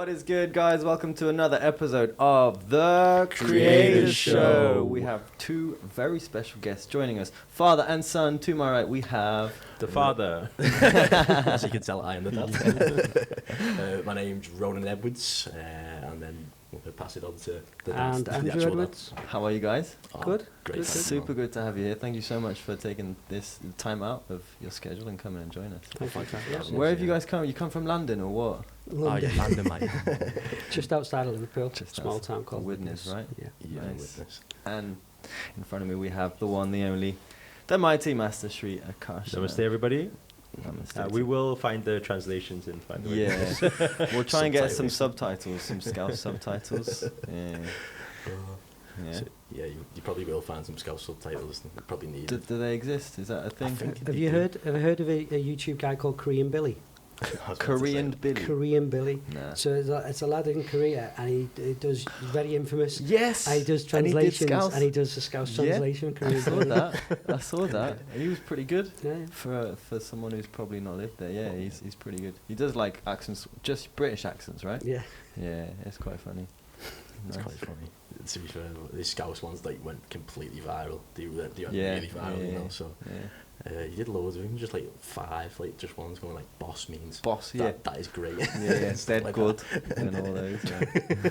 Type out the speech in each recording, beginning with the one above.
What is good, guys? Welcome to another episode of The Creator Show. We have two very special guests joining us, father and son. To my right, we have the father. As you can tell, I am the dad. My name's Ronan Edwards, and then we'll pass it on to the dad. And Andrew Edwards. How are you guys? Good. Great. Super good to have you here. Thank you so much for taking this time out of your schedule and coming and joining us. Thank you. Where have you guys come? You come from London or what? London. Oh, yeah, London, mate. Just outside of Liverpool, Just small outside. town called Widnes, right? Yeah. Yeah, Nice. Witness. And in front of me we have the one, the only, the mighty Master Sri Akash. Namaste, everybody. Namaste. We will find the translations and find the way. Yeah, we'll try and get some subtitles, some Scouse subtitles. Yeah. Yeah. So, yeah, you probably will find some Scouse subtitles. You probably need it. Do they exist? Is that a thing? think- Have you heard of a YouTube guy called Korean Billy? I was about to Korean say. Billy. Korean Billy. Nah. So it's a lad in Korea, and he does he's very infamous. Yes. And he does And he did translations, Scouse. and he does the Scouse Yeah. translation. I Korean saw Billy. that. I saw that. He was pretty good Yeah. for someone who's probably not lived there. Yeah, he's pretty good. He does like accents, just British accents, right? Yeah. Yeah, it's quite funny. It's Nice. quite funny. To be fair, the Scouse ones like went completely viral. They went Yeah, really viral, yeah, you know. So Yeah. you did loads of them, just like 5, like just ones going like boss means. Boss, yeah. That is great. Yeah, Stuff dead like good that. and all those. Yeah.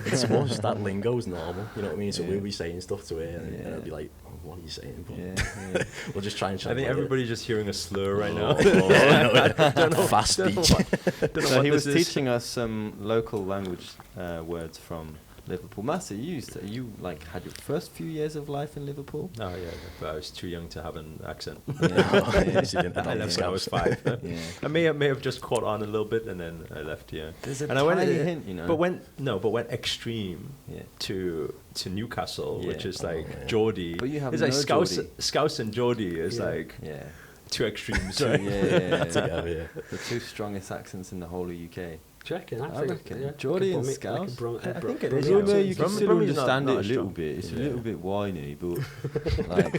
It's more just that lingo's normal, you know what I mean? So Yeah. we'll be saying stuff to her, and Yeah. it'll be like, oh, what are you saying? But Yeah, we'll just try and I translate think it. everybody's just hearing a slur right now. Don't know. Fast speech. So he was teaching us some local language words from Liverpool. Master, you like had your first few years of life in Liverpool? Oh yeah, but I was too young to have an accent. Yeah. I left when I was 5. Yeah. I may have just caught on a little bit, and then I left. Yeah. There's a And I went tiny in- hint, you know. But went extreme Yeah. to Newcastle, Yeah. which is like yeah. Geordie. But you have it's no like Geordie. Scouse and Geordie is Yeah. like Yeah. two extremes. Yeah, Right? yeah. Together, yeah. The two strongest accents in the whole of UK. Do you reckon? I reckon. Geordie and Scouse. I think it You is, know, yeah. you can Brum- still Brummie's not- understand not it a as little strong. bit. It's a Yeah. little bit whiny, but like,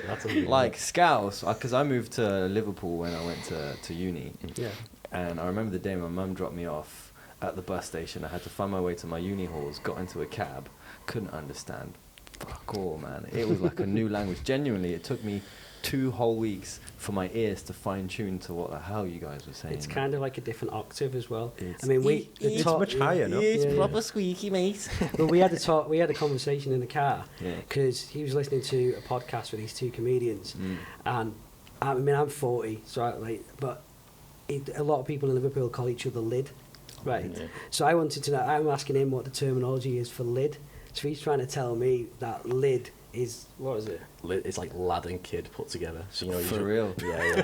That's a weird like Scouse, because I moved to Liverpool when I went to uni. Yeah. And I remember the day my mum dropped me off at the bus station. I had to find my way to my uni halls, got into a cab, couldn't understand fuck all, man. It was like a new language. Genuinely, it took me 2 whole weeks for my ears to fine tune to what the hell you guys were saying. It's kind of like a different octave as well. It's- I mean, It's much higher, no? It's Yeah, yeah. proper squeaky, mate. But we had a conversation in the car Yeah. because he was listening to a podcast with these two comedians, Mm. and I mean I'm 40, so a lot of people in Liverpool call each other lid, right? Yeah. So I wanted to know. I'm asking him what the terminology is for lid. So he's trying to tell me that lid is what is it? It's like lad and kid put together. So you know, For real? Yeah.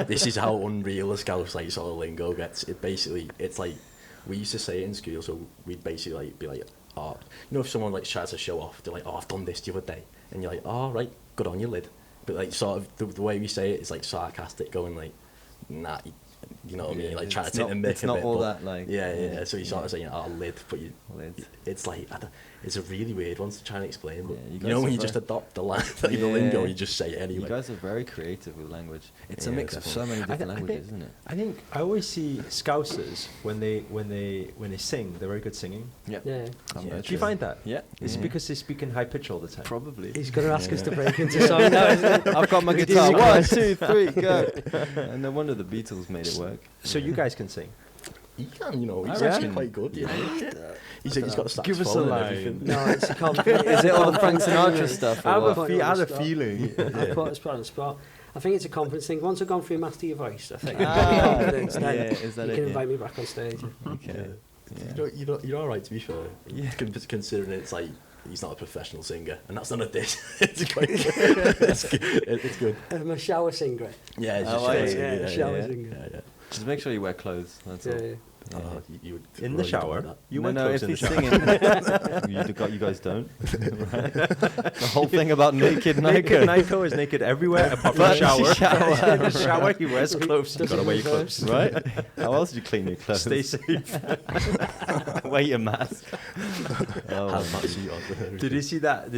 This is how unreal a Scouse like sort of lingo gets. It's like we used to say it in school. So we'd basically like be like, oh, you know, if someone like tries to show off, they're like, oh, I've done this the other day, and you're like, oh, right, good on your lid. But like sort of the way we say it is like sarcastic, going like, nah. You know what I mean? Like trying to take the mick It's a not bit, all but that like. yeah. So you sort of saying, "Oh, lid," but Lid. it's like it's a really weird one to try and explain. But Yeah, you you guys know are when you very- just adopt the lingo, Yeah. you just say it anyway. You guys are very creative with language. It's a Yeah, mix of so many different languages, isn't it? I think I always see Scousers when they sing. They're very good singing. Yeah. Yeah. Do you find that? Yeah. Is it because they speak in high pitch all the time? Probably. He's going to ask us to break into song now, isn't it? I've got my We do guitar. the 1, chorus. 2, 3, go. And no wonder the Beatles made it work. So you guys can sing. He can, you know, he's I actually reckon. quite good. You know? He's got a saxophone Give us a and line. everything. No, it's a compliment. Is it all the Frank Sinatra stuff? I Or have what? Put it on the spot. feeling. I put us on the spot. I think it's a confidence thing. Once I've gone through Master Your Voice, I think Ah, confidence, then yeah, is that you it? can Yeah. invite me back on stage. Okay. You're all right, to be fair. Yeah. Considering it's like he's not a professional singer, and that's not a diss. It's quite it's good. I'm a shower singer. Yeah, it's Oh, just right, shower yeah, singer, yeah, shower yeah. singer. Yeah. Just make sure you wear clothes. That's all. Yeah, yeah. Yeah. You would In the really don't shower? like that. You went no, close if in the he's shower. singing, you guys don't. Right? The whole thing about naked Naked Nico. Nico is naked everywhere apart from But the shower. shower. In the shower, he wears clothes. You Does gotta he wear your wear clothes. Right? How else do you clean your clothes? Stay safe. Wear your mask. Oh, Have that suit on. Did you see that?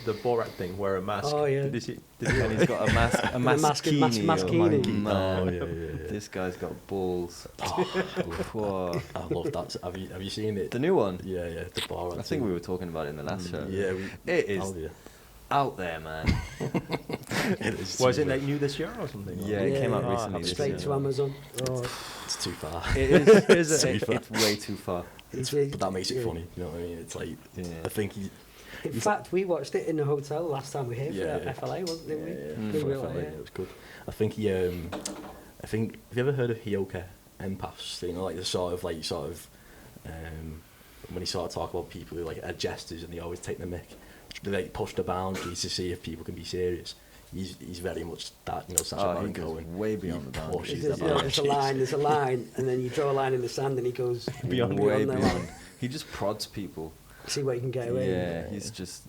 The Borat thing, wear a mask? Oh, yeah. Did you see? And he's got a maskini. maskini. Man. Oh, yeah. This guy's got balls. Oh, I love that. Have you seen it? The new one? Yeah, the bar. I think we were talking about it in the last show. Yeah, it is out there, man. It is. Was it like new this year or something? Yeah, it came out Yeah. recently. this Straight year. to Amazon. Oh, It's too far. It is. Is it? It's way too far. it's really, But that makes it yeah. funny. You know what I mean? It's like Yeah. I think he. In fact, we watched it in the hotel last time we were here for Yeah. FLA, wasn't it? Yeah, We for real, FLA, yeah. it was good. I think he. Have you ever heard of Hiyoko Empaths? You know, like the sort of when he sort of talk about people who like are jesters and they always take the mick. They like push the boundaries to see if people can be serious. He's very much that, you know, Sacha Oh, Baron he goes Cohen. way beyond He the boundaries. pushes There's, the there's a boundaries. line, and then you draw a line in the sand, and he goes Beyond way the beyond. line. He just prods people. See what you can get away. Yeah, he's just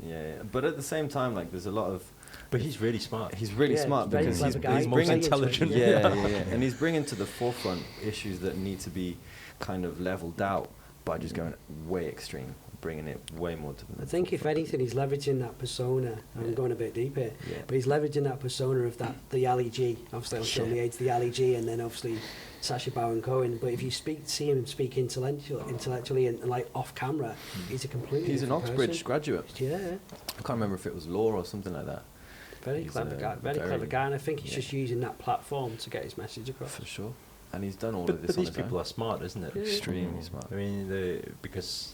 But at the same time, like there's a lot of. But he's really smart. He's really Yeah, smart very because clever guy. he's most bringing intelligent. Yeah, and he's bringing to the forefront issues that need to be kind of leveled out by just going way extreme, bringing it way more to the. I think if anything, he's leveraging that persona. I'm Yeah. going a bit deep here, Yeah. but he's leveraging that persona of the Ali G. Obviously, I'm showing the age the Ali G, and then obviously Sacha Baron Cohen. But if you see him speak intellectually and like off camera, he's a completely. He's an different Oxbridge person. graduate. Yeah, I can't remember if it was law or something like that. very He's, clever guy. Very very- clever guy, and I think he's yeah. just using that platform to get his message across. For sure. And he's done all But, of this but on these his people own. are smart, isn't it? Yeah. Extremely smart. I mean, because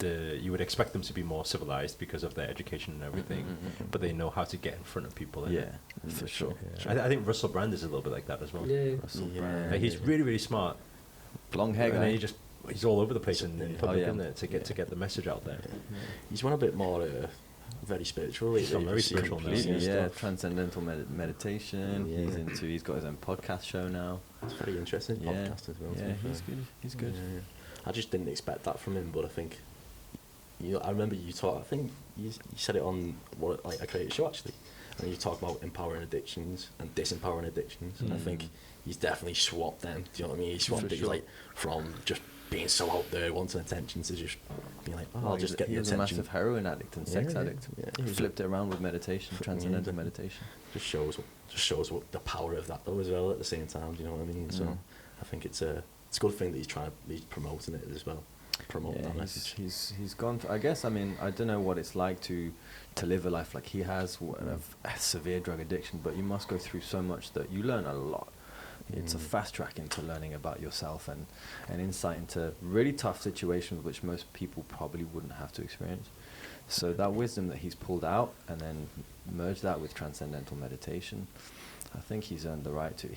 you would expect them to be more civilized because of their education and everything, but they know how to get in front of people. Yeah, for sure. I think Russell Brand is a little bit like that as well. Yeah, Russell Yeah. Brand. Like, he's really, really smart. Long hair And guy. then he's all over the place in Yeah. public, Oh, yeah. isn't it, to get the message out there. He's one a bit more very spiritual. He's gone very spiritual now. Completely, yeah. Stuff. Transcendental meditation. Yeah. He's got his own podcast show now. It's very interesting Yeah, podcast as well. to yeah, be he's fair. good. He's good. Yeah. I just didn't expect that from him, but I think, I remember you talk. I think you said it on I created a show actually, and you talk about empowering addictions and disempowering addictions, and I think he's definitely swapped them. Do you know what I mean? He swapped For it sure. like from just being so out there wanting attention to just being like, Oh, I'll just get he the was a attention. massive heroin addict and sex Yeah, addict. yeah. He was Flipped it around with meditation, transcendental exactly. meditation. Just shows what the power of that though as well at the same time. Do you know what I mean? So I think it's a good thing that he's promoting it as well. Promote that message. He's gone. I guess. I mean, I don't know what it's like to live a life like he has, of a severe drug addiction. But you must go through so much that you learn a lot. It's a fast track into learning about yourself and insight into really tough situations which most people probably wouldn't have to experience. So that wisdom that he's pulled out and then merged that with transcendental meditation, I think he's earned the right to.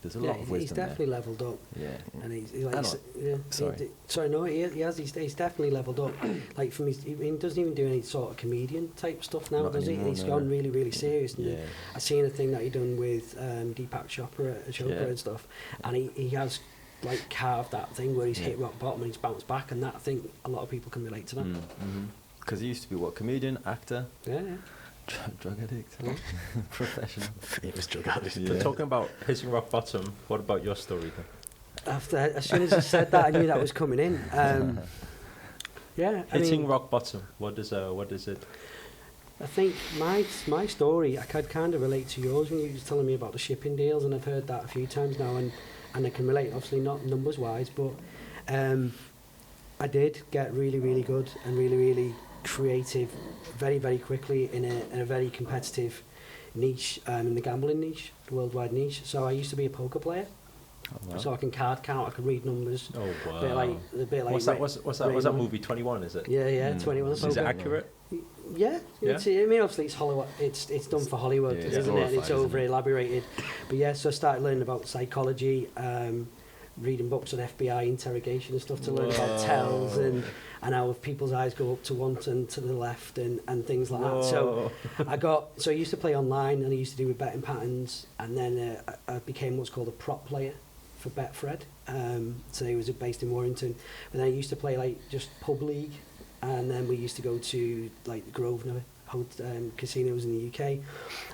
There's a lot of wisdom he's definitely leveled up. there. Yeah. And he's like, And yeah. sorry. Sorry, no, he has. He's definitely leveled up. Like from he doesn't even do any sort of comedian type stuff now, Not does he? anymore, He's no. gone really, really serious. And Yeah. I seen a thing that he done with Deepak Chopra and stuff, and he has like carved that thing where he's hit rock bottom and he's bounced back, and that I think a lot of people can relate to that. Because he used to be comedian, actor, Yeah, drug addict, professional. Famous drug addict. Yeah. But talking about hitting rock bottom, what about your story then? as soon as he said that, I knew that was coming in. Yeah, I Hitting mean, rock bottom. What is it? I think my story, I could kind of relate to yours when you were telling me about the shipping deals, and I've heard that a few times now, and I can relate, obviously not numbers wise, but I did get really, really good and really, really creative very, very quickly in a very competitive niche, in the gambling niche, the worldwide niche. So I used to be a poker player. Oh, wow. So I can card count, I can read numbers. Oh wow. A bit like what's that? What's that? Ray Was that Mo- movie 21? Is it? Yeah, 21. Is it poker. accurate? Yeah, Yeah? It's, I mean, obviously it's Hollywood. It's done for Hollywood, Yeah, it's isn't it? And it's glorified, isn't over it? elaborated. But yeah, so I started learning about psychology, reading books on FBI interrogation and stuff to learn about tells and how if people's eyes go up to one and to the left and things like that. So I used to play online and I used to do with betting patterns, and then I became what's called a prop player for Betfred. So he was based in Warrington, but then I used to play like just pub league, and then we used to go to like the Grosvenor casinos in the UK.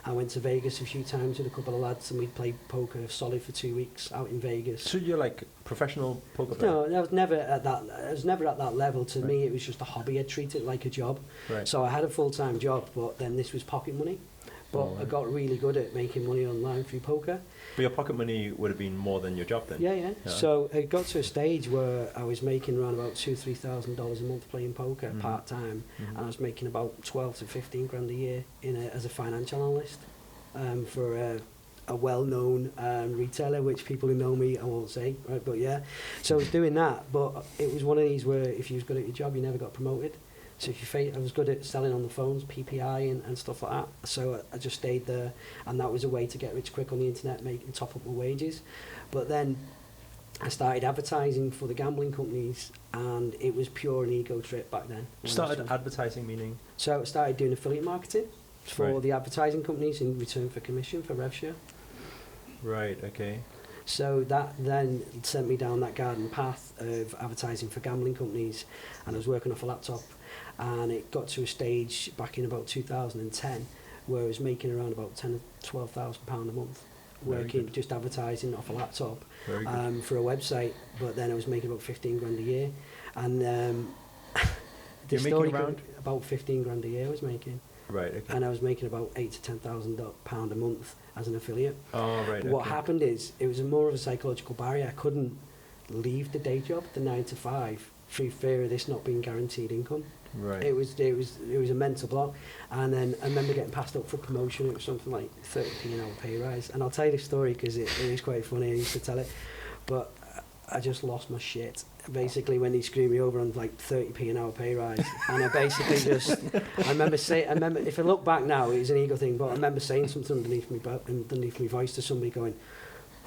I went to Vegas a few times with a couple of lads, and we'd play poker solid for 2 weeks out in Vegas. So you're like professional poker player? No, I was never at that. I was never at that level. To me, it was just a hobby. I treated it like a job. Right. So I had a full-time job, but then this was pocket money. but I got really good at making money online through poker. But your pocket money would have been more than your job then? Yeah. So it got to a stage where I was making around about $2,000-3,000 a month playing poker part-time, and I was making about 12 to 15 grand a year as a financial analyst for a well-known retailer, which people who know me, I won't say, right? But yeah, so I was doing that, but it was one of these where if you was good at your job, you never got promoted. So if I was good at selling on the phones, PPI and stuff like that. So I just stayed there, and that was a way to get rich quick on the internet, top up my wages. But then I started advertising for the gambling companies, and it was pure an ego trip back then. Started advertising, meaning? So I started doing affiliate marketing for the advertising companies in return for commission for rev share. Right, okay. So that then sent me down that garden path of advertising for gambling companies, and I was working off a laptop, and it got to a stage back in about 2010 where I was making around about £10,000 or £12,000 a month working just advertising off a laptop for a website, but then I was making about 15 grand a year, and You're making around about 15 grand a year I was making. Right, okay. And I was making about £8,000 to £10,000 a month as an affiliate. Oh, right. What happened is it was more of a psychological barrier. I couldn't leave the day job, the 9 to 5, through fear of this not being guaranteed income. Right. It was a mental block. And then I remember getting passed up for promotion. It was something like 30p an hour pay rise. And I'll tell you the story because it is quite funny. I used to tell it, but I just lost my shit. Basically, when he screwed me over on like 30p an hour pay rise, and I basically just, I remember if I look back now, it was an ego thing, but I remember saying something underneath my voice to somebody, going,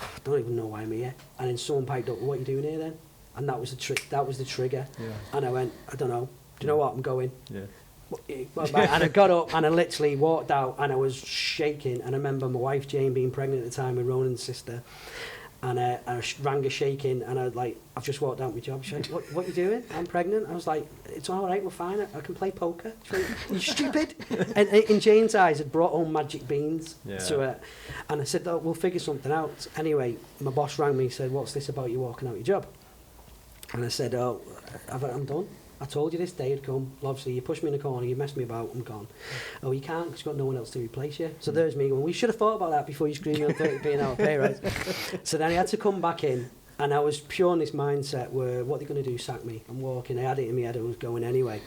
I don't even know why I'm here. And then someone piped up, what are you doing here then? And that was the trigger. Yeah. And I went, I don't know. Do you know what? I'm going. Yeah. And I got up and I literally walked out and I was shaking. And I remember my wife Jane being pregnant at the time with Ronan's sister. And I rang her shaking, and I've just walked out my job. She went, what are you doing? I'm pregnant. I was like, it's all right, we're fine. I can play poker. She went, you stupid. And in Jane's eyes, I'd brought home magic beans to her. And I said, oh, we'll figure something out. Anyway, my boss rang me and said, what's this about you walking out your job? And I said, oh, I'm done. I told you this day had come. Well, obviously, you pushed me in the corner, you messed me about, I'm gone. Oh, you can't, because you've got no one else to replace you. So there's me going, we should have thought about that before you screamed me on 30p an hour pay rise. So then I had to come back in, and I was pure in this mindset where, what are they going to do, sack me? I'm walking, I had it in my head, I was going anyway.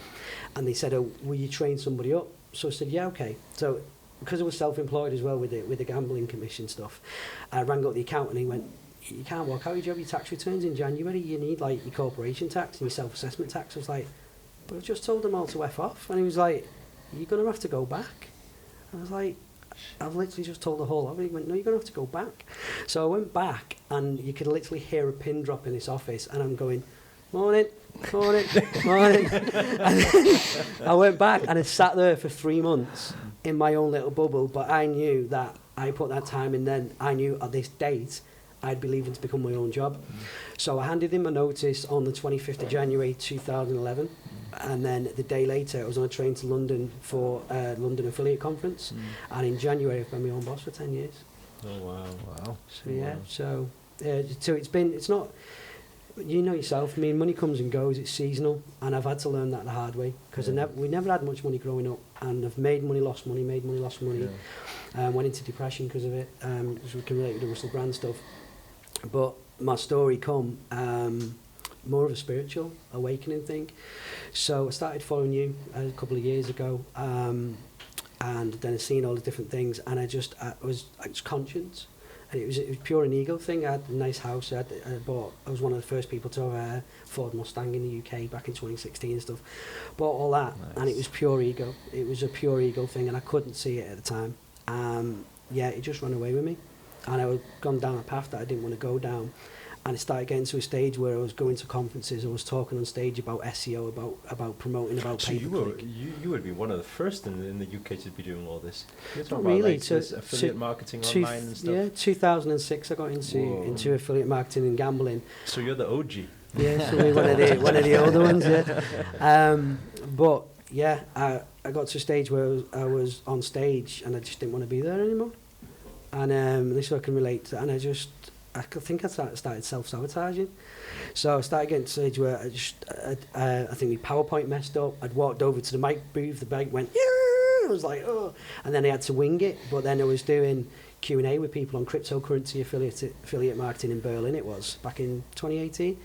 And they said, oh, will you train somebody up? So I said, yeah, okay. So because I was self-employed as well with the gambling commission stuff, I rang up the accountant, and he went, you can't walk out your job, your tax returns in January, you need like your corporation tax and your self-assessment tax. I was like, but I just told them all to F off. And he was like, you're going to have to go back. And I was like, I've literally just told the whole lot. He went, no, you're going to have to go back. So I went back, and you could literally hear a pin drop in this office, and I'm going, morning, morning, morning. And then I went back, and I sat there for 3 months in my own little bubble, but I knew that I put that time in then. I knew at this date I'd be leaving to become my own job. So I handed in my notice on the 25th of January 2011, and then the day later I was on a train to London for London Affiliate Conference, and in January I've been my own boss for 10 years. Oh wow. Wow. So yeah, so it's not, you know yourself, I mean, money comes and goes, it's seasonal, and I've had to learn that the hard way, because we never had much money growing up, and I've made money, lost money, went into depression because of it, because we can relate with the Russell Brand stuff. But my story come more of a spiritual awakening thing. So I started following you a couple of years ago, and then I seen all the different things, and I was conscious. And it was pure an ego thing. I had a nice house. I was one of the first people to have a Ford Mustang in the UK back in 2016 and stuff. Bought all that, and it was pure ego. It was a pure ego thing, and I couldn't see it at the time. It just ran away with me. And I had gone down a path that I didn't want to go down. And it started getting to a stage where I was going to conferences, I was talking on stage about SEO, about promoting, about pay-per-click. So you would be one of the first in the UK to be doing all this. You're talking Not really. about like affiliate marketing online and stuff? Yeah, 2006 I got into affiliate marketing and gambling. So you're the OG. Yeah, so one of the older ones, yeah. But yeah, I got to a stage where I was on stage and I just didn't want to be there anymore. And this I can relate to, and I think I started self-sabotaging. So I started getting to a stage where I think my PowerPoint messed up. I'd walked over to the mic booth, the mic went, yeah! I was like, oh. And then I had to wing it. But then I was doing Q&A with people on cryptocurrency affiliate marketing in Berlin, it was, back in 2018.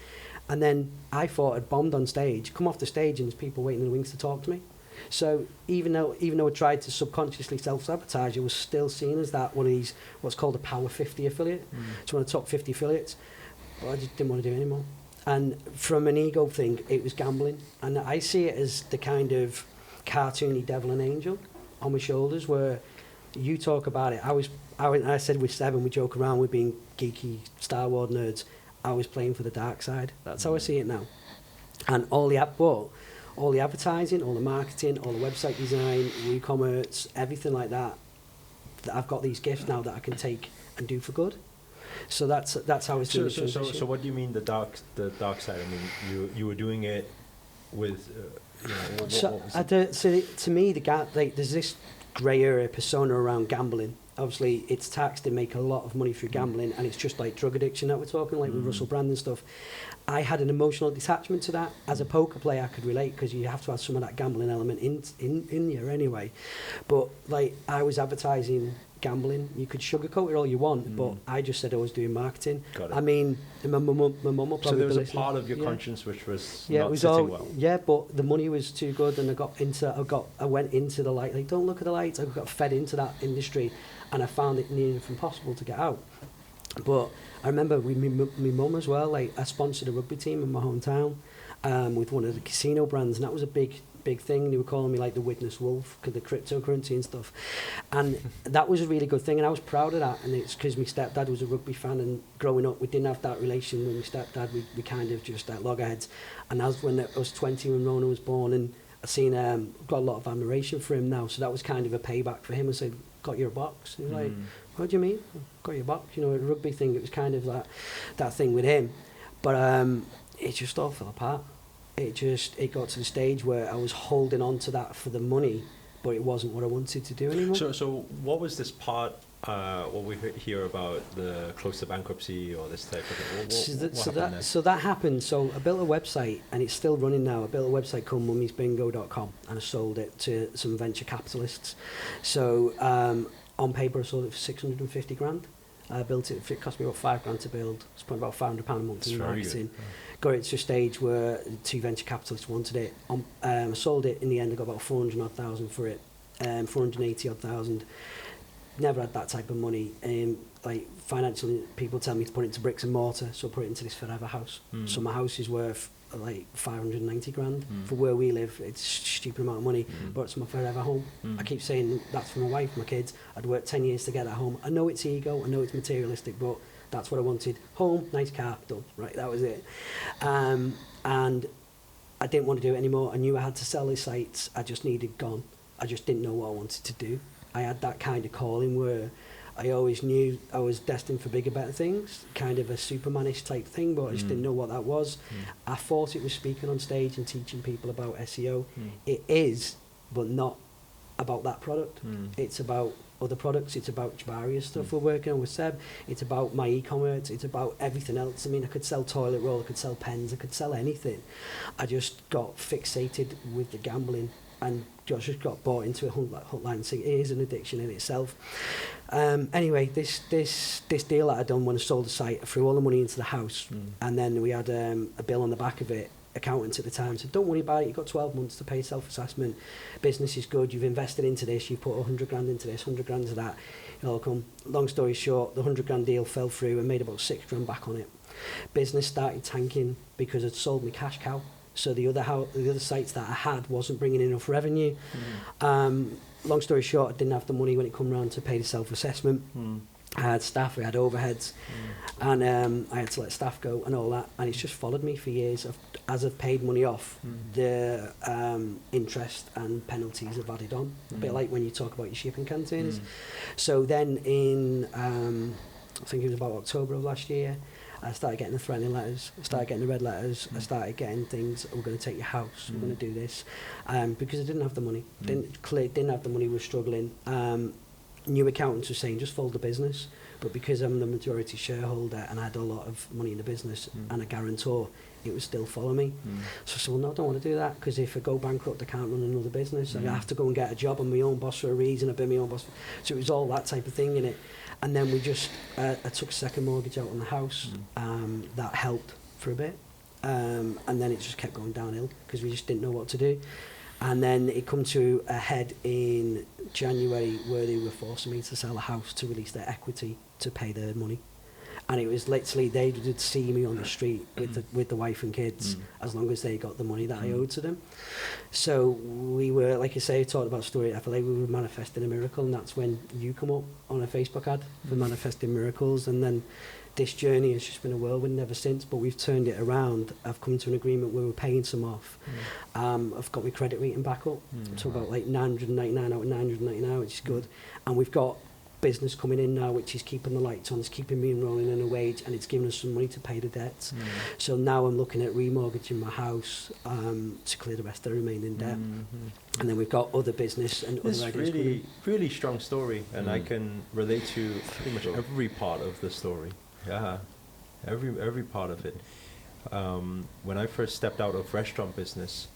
And then I thought I'd bombed on stage, come off the stage, and there's people waiting in the wings to talk to me. So even though I tried to subconsciously self-sabotage, it was still seen as that one of these, what's called a Power 50 affiliate. It's one of the top 50 affiliates. But I just didn't want to do it anymore. And from an ego thing, it was gambling. And I see it as the kind of cartoony devil and angel on my shoulders, where you talk about it. I said with Seven, we joke around with being geeky Star Wars nerds. I was playing for the dark side. That's how I see it now. And all the advertising, all the marketing, all the website design, e-commerce, everything like that, I've got these gifts now that I can take and do for good. So that's how it's doing. So what do you mean the dark side? I mean, you were doing it with. To me, there's this grey area persona around gambling. Obviously, it's taxed and make a lot of money through gambling, and it's just like drug addiction that we're talking, like with Russell Brand and stuff. I had an emotional detachment to that. As a poker player, I could relate, because you have to have some of that gambling element in you anyway. But like, I was advertising gambling. You could sugarcoat it all you want, but I just said I was doing marketing. Got it. I mean, my mum will probably. So there was a listening. part of your conscience which was it not was sitting all, well. Yeah, but the money was too good, and I went into the light. Like, don't look at the lights. I got fed into that industry, and I found it near impossible to get out. But I remember with my mum as well. Like, I sponsored a rugby team in my hometown with one of the casino brands, and that was a big thing. They were calling me like the witness wolf because of the cryptocurrency and stuff, and that was a really good thing, and I was proud of that. And it's because my stepdad was a rugby fan, and growing up we didn't have that relation with my stepdad. We kind of just loggerheads. And as when I was 20 when Rona was born, and I seen got a lot of admiration for him now, so that was kind of a payback for him. I said, got your box? He was like, what do you mean? Got your box? You know, a rugby thing. It was kind of that thing with him, but it just all fell apart. It got to the stage where I was holding on to that for the money, but it wasn't what I wanted to do anymore. So what was this part, what we hear about the close to bankruptcy or this type of thing? So that happened. So I built a website, and it's still running now. I built a website called mummiesbingo.com, and I sold it to some venture capitalists. So on paper I sold it for 650 grand. I built it, it cost me about $5,000 to build. Spent about £500 a month in marketing. Got it to a stage where two venture capitalists wanted it. I sold it in the end. I got about 400,000 for it, 480,000. Never had that type of money. Like, financially, people tell me to put it into bricks and mortar, so I put it into this forever house. So my house is worth like 590 grand for where we live. It's a stupid amount of money, but it's my forever home. I keep saying that's for my wife, my kids. I'd worked 10 years to get that home. I know it's ego, I know it's materialistic, but that's what I wanted. Home, nice car, done. Right, that was it. And I didn't want to do it anymore. I knew I had to sell these sites. I just needed gone. I just didn't know what I wanted to do. I had that kind of calling where I always knew I was destined for bigger, better things, kind of a Supermanish type thing, but I just didn't know what that was. I thought it was speaking on stage and teaching people about SEO. It is, but not about that product. It's about other products. It's about Jabaria's stuff we're working on with Seb. It's about my e-commerce. It's about everything else. I mean, I could sell toilet roll, I could sell pens, I could sell anything. I just got fixated with the gambling, and Josh just got bought into a hook, line, and sinker. It is an addiction in itself. Anyway, this deal that I'd done when I sold the site, I threw all the money into the house, and then we had a bill on the back of it. Accountants at the time said, don't worry about it, you've got 12 months to pay self-assessment, business is good, you've invested into this, you've put 100 grand into this, 100 grand into that. Long story short, the 100 grand deal fell through and made about 6 grand back on it. Business started tanking because I'd sold my cash cow, so the other sites that I had wasn't bringing enough revenue. Long story short, I didn't have the money when it come round to pay the self-assessment. I had staff, we had overheads, and I had to let staff go and all that, and it's just followed me for years. As I've paid money off, the interest and penalties have added on, a bit like when you talk about your shipping containers. So then in, I think it was about October of last year, I started getting the threatening letters, I started getting the red letters, I started getting things, we're going to take your house, we're going to do this, because I didn't have the money, didn't have the money, we were struggling. new accountants were saying just fold the business, but because I'm the majority shareholder and I had a lot of money in the business and a guarantor, it would still follow me. So I said, well, no, I don't want to do that, because if I go bankrupt, I can't run another business. I have to go and get a job. I'm my own boss for a reason. I've been my own boss. So it was all that type of thing in it. And then we just, I took a second mortgage out on the house. That helped for a bit. And then it just kept going downhill because we just didn't know what to do. And then it come to a head in January where they were forcing me to sell a house to release their equity to pay their money. And it was literally, they would see me on the street with the wife and kids as long as they got the money that I owed to them. So we were, like I say, I talked about story at FLA, we were manifesting a miracle, and that's when you come up on a Facebook ad for manifesting miracles. And then this journey has just been a whirlwind ever since, but we've turned it around. I've come to an agreement where we're paying some off. I've got my credit rating back up to about like 999 out of 999, which is good. And we've got business coming in now, which is keeping the lights on, it's keeping me enrolling in a wage, and it's giving us some money to pay the debts. So now I'm looking at remortgaging my house to clear the rest of the remaining debt. And then we've got other business and It's other ideas really, really strong story, and I can relate to pretty much Sure. every part of the story. Yeah, every part of it. When I first stepped out of restaurant business,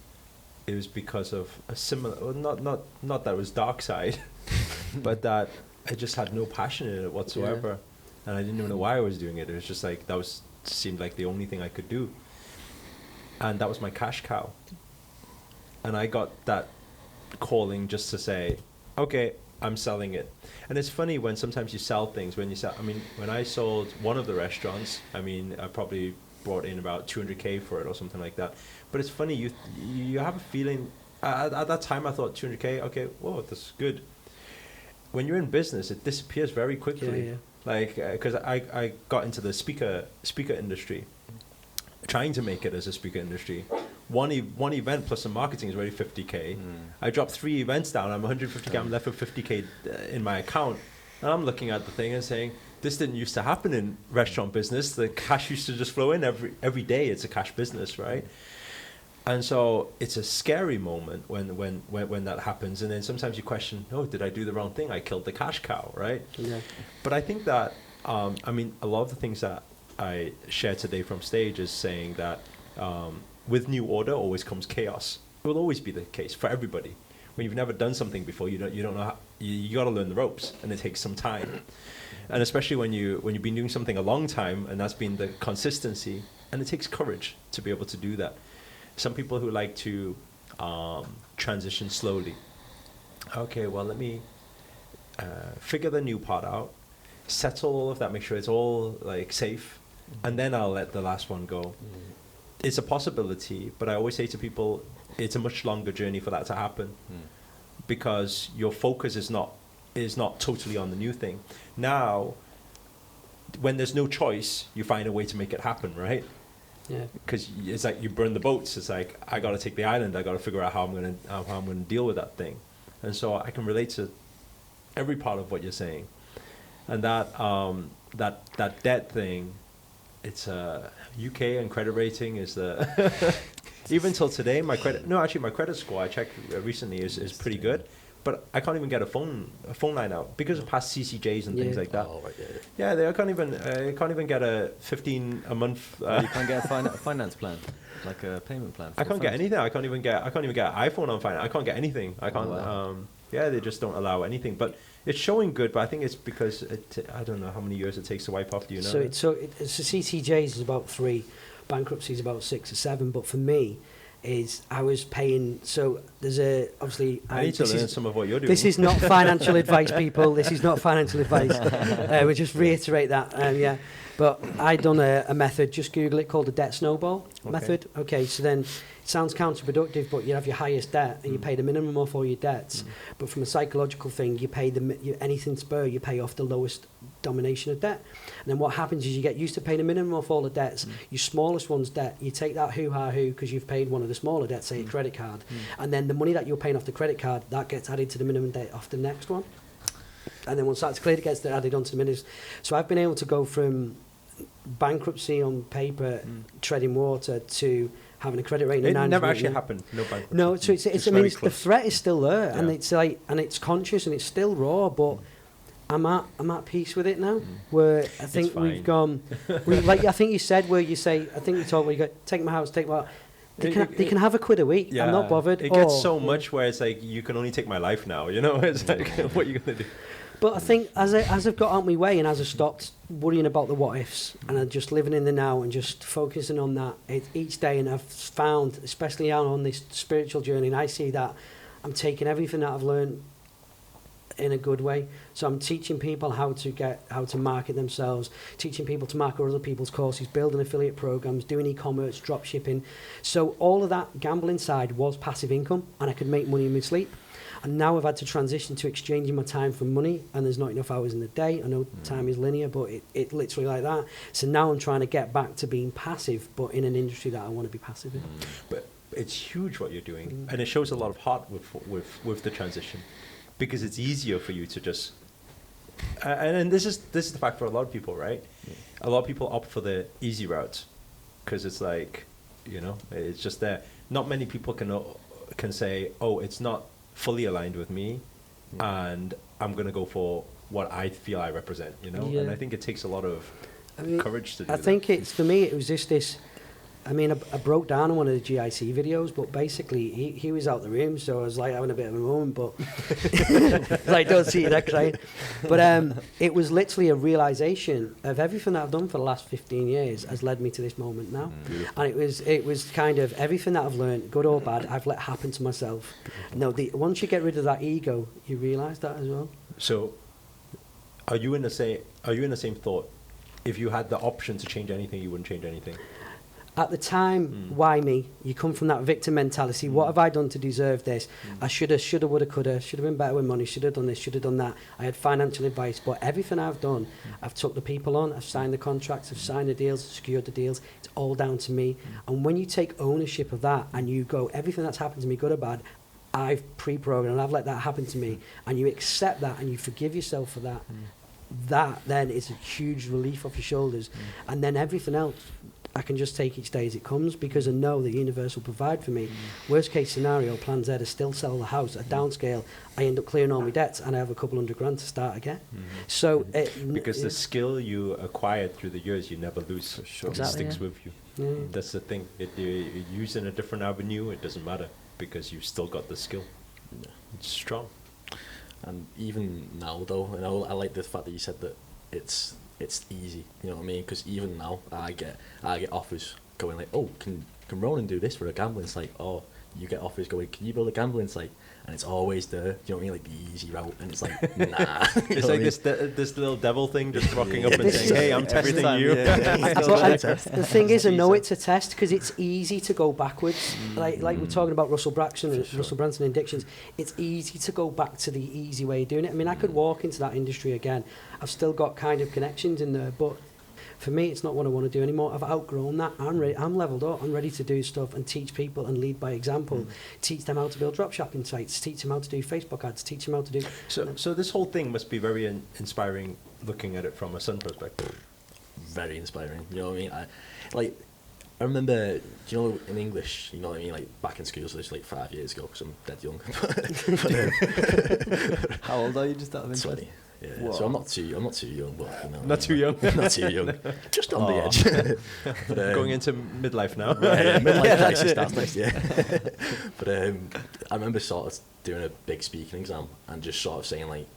it was because of a similar, well, not that it was dark side, but that I just had no passion in it whatsoever, and I didn't even know why I was doing it. It was just like seemed like the only thing I could do, and that was my cash cow. And I got that calling just to say, okay, I'm selling it. And it's funny when sometimes you sell things. When I sold one of the restaurants, I probably brought in about 200K for it or something like that. But it's funny, you have a feeling, at that time I thought 200K, okay, whoa, that's good. When you're in business, it disappears very quickly. Yeah. Like, because I got into the speaker industry, trying to make it as a speaker industry. One event plus some marketing is already 50K. I dropped 3 events down. I'm 150K. I'm left with 50K in my account. And I'm looking at the thing and saying, this didn't used to happen in restaurant business. The cash used to just flow in every day. It's a cash business, right? And so it's a scary moment when that happens. And then sometimes you question, oh, did I do the wrong thing? I killed the cash cow, right? Yeah. But I think that, a lot of the things that I shared today from stage is saying that with new order always comes chaos. It will always be the case for everybody. When you've never done something before, you don't know how, you got to learn the ropes, and it takes some time. And especially when you've been doing something a long time, and that's been the consistency, and it takes courage to be able to do that. Some people who like to transition slowly. Okay, well, let me figure the new part out, settle all of that, make sure it's all like safe, and then I'll let the last one go. It's a possibility, but I always say to people, it's a much longer journey for that to happen, because your focus is not totally on the new thing. Now, when there's no choice, you find a way to make it happen, right? Yeah. Because it's like you burn the boats. It's like, I got to take the island. I got to figure out how I'm going to deal with that thing. And so I can relate to every part of what you're saying. And that debt thing, it's UK and credit rating is the even till today my credit score I checked recently is pretty good, but I can't even get a phone line out because of past CCJs and things like that. Oh, right, yeah. I can't even get a 15 a month. You can't get a finance plan, like a payment plan. I can't get anything. I can't even get an iPhone on finance. I can't get anything. I can't. Oh, wow. They just don't allow anything. But it's showing good. But I think it's because I don't know how many years it takes to wipe off. Do you know? So CCJs is about 3, bankruptcy is about 6 or 7. But for me, I was paying. So there's obviously. I need to learn some of what you're doing. This is not financial advice, people. This is not financial advice. We just reiterate that. But I done a method. Just Google it, called the debt snowball method. Okay, so then it sounds counterproductive, but you have your highest debt and you pay the minimum off all your debts. But from a psychological thing, you pay anything spur, you pay off the lowest domination of debt. And then what happens is you get used to paying the minimum off all the debts. Your smallest one's debt, you take that hoo-ha-hoo because you've paid one of the smaller debts, say a credit card, and then the money that you're paying off the credit card, that gets added to the minimum debt off the next one. And then once that's cleared, it gets added onto the minimum. So I've been able to go from bankruptcy on paper, treading water, to having a credit rating. It never actually happened. No bankruptcy. No, so it's the threat is still there, and it's conscious and it's still raw. But I'm at peace with it now. Where I think fine. we've gone, like I think you said, where you say, I think we talked where you go, take my house, take what. They can have a quid a week. I'm not bothered. It gets so much where it's like, you can only take my life now, you know? It's like, what are you going to do? But I think as I've got out my way and as I stopped worrying about the what ifs and I'm just living in the now and just focusing on that each day, and I've found, especially out on this spiritual journey, and I see that I'm taking everything that I've learned in a good way. So I'm teaching people how to market themselves, teaching people to market other people's courses, building affiliate programs, doing e-commerce, drop shipping. So all of that gambling side was passive income, and I could make money in my sleep. And now I've had to transition to exchanging my time for money, and there's not enough hours in the day. I know time is linear, but it literally like that. So now I'm trying to get back to being passive, but in an industry that I want to be passive in. But it's huge what you're doing, and it shows a lot of heart with the transition, because it's easier for you to just. And this is the fact for a lot of people, right? A lot of people opt for the easy route, because it's like, you know, it's just there. Not many people can say, oh, it's not fully aligned with me, and I'm going to go for what I feel I represent, you know? And I think it takes a lot of courage to do that. I think for me, it was just this, I broke down on one of the GIC videos, but basically he was out the room, so I was like having a bit of a moment, but like, don't see that crying. But it was literally a realization of everything that I've done for the last 15 years has led me to this moment now. And it was kind of everything that I've learned, good or bad, I've let happen to myself. No, once you get rid of that ego, you realize that as well. So are you in the same thought? If you had the option to change anything, you wouldn't change anything? At the time, why me? You come from that victim mentality. What have I done to deserve this? I shoulda, woulda, coulda. Should have been better with money. Should have done this. Should have done that. I had financial advice, but everything I've done, I've took the people on. I've signed the contracts. I've signed the deals. Secured the deals. It's all down to me. And when you take ownership of that and you go, everything that's happened to me, good or bad, I've pre-programmed and I've let that happen to me, and you accept that and you forgive yourself for that. That then is a huge relief off your shoulders, and then everything else I can just take each day as it comes, because I know the universe will provide for me. Worst case scenario, plan Z is still sell the house. At downscale, I end up clearing all my debts and I have a couple $100,000 to start again. So because the skill you acquired through the years, you never lose. For sure. Exactly, it sticks with you. That's the thing. You use in a different avenue, it doesn't matter, because you've still got the skill. It's strong. And even now, though, you know, I like the fact that you said that it's easy. You know what I mean? Because even now, I get offers going like, oh, can Ronan do this for a gambling site? Oh, you get offers going, can you build a gambling site? And it's always the, you know what I mean, like the easy route, and it's like, nah. It's like this little devil thing just rocking up and saying, hey, I'm testing you. The thing is, I know it's a test because it's easy to go backwards. Like we're talking about Russell Branson and addictions. It's easy to go back to the easy way of doing it. I mean, I could walk into that industry again. I've still got kind of connections in there, but for me, it's not what I want to do anymore. I've outgrown that. I'm ready. I'm leveled up. I'm ready to do stuff and teach people and lead by example. Teach them how to build dropshipping sites. Teach them how to do Facebook ads. Teach them how to do. So this whole thing must be very inspiring, looking at it from a son perspective. Very inspiring. You know what I mean? I remember, you know, in English, you know what I mean, like back in school, so it's like 5 years ago, because I'm dead young. How old are you, just out of interest? 20. Yeah, whoa. So I'm not too young, but you know, not too young, not too young, just on the edge. But, going into midlife now. Yeah, midlife crisis starts next year. But I remember sort of doing a big speaking exam and just sort of saying like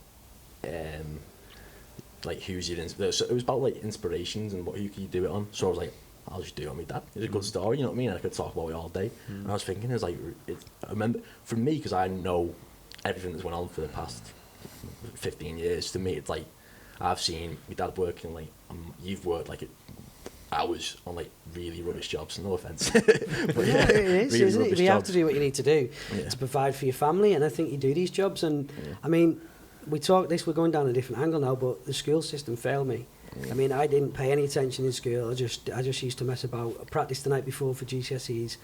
who's your so it was about like inspirations and who can you do it on. So I was like, I'll just do it on my dad. It's a good story, you know what I mean? And I could talk about it all day. And I was thinking, I remember for me, because I know everything that's went on for the past 15 years, to me it's like I've seen my dad working like you've worked like hours on like really rubbish jobs, no offence. But yeah, it is, really isn't it? You have to do what you need to do to provide for your family, and I think you do these jobs. And I mean, we're going down a different angle now, but the school system failed me. I mean, I didn't pay any attention in school. I just used to mess about. I practiced the night before for GCSEs,